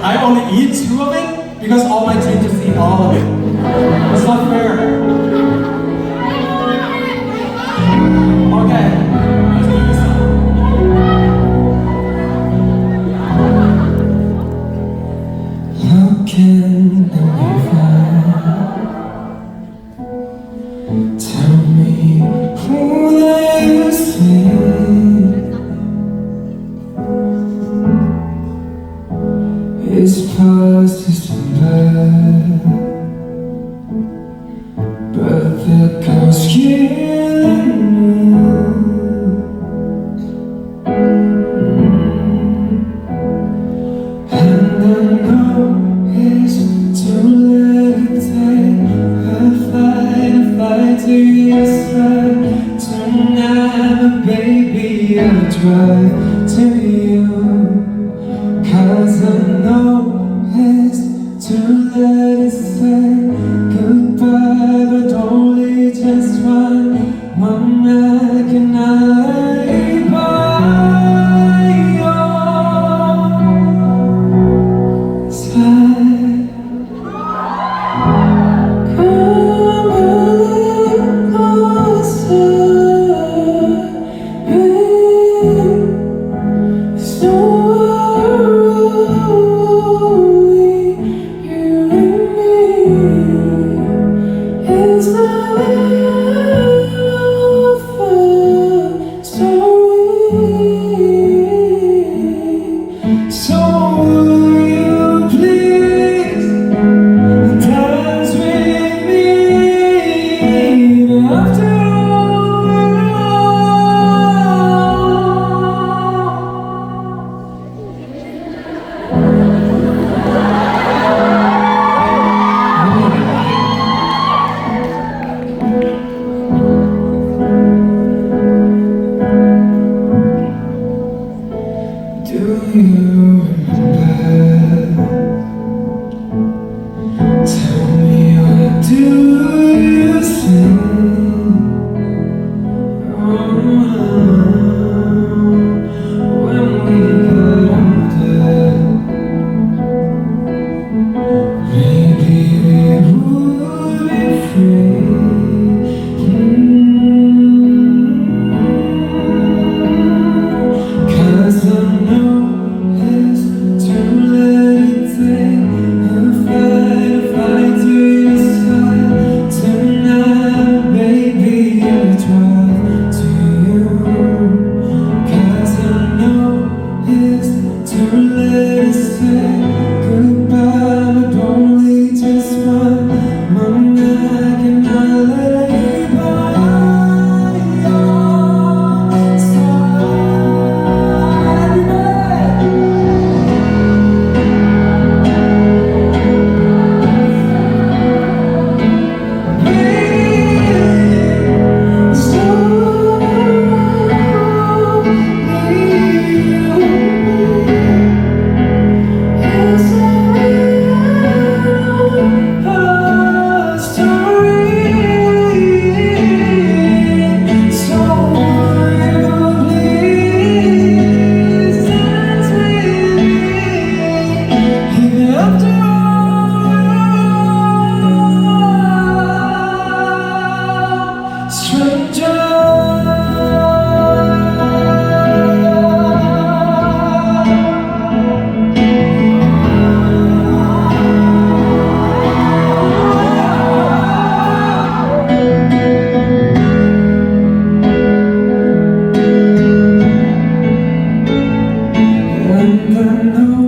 I only eat 2 of it because all my team just eat all of it. It's not fair. Okay, let's do this now. How can I find? Tell me who they say. It's past December, but the ghost killing and I know it's too late to take a fight to your side. Tonight, baby, I'll drive to you. 'Cause I know it's too late to say goodbye, but only just one night can I lay by your side. Come a little closer, babe. Do you remember? Tell me, what do you think? When we got older, maybe we would be free. And I know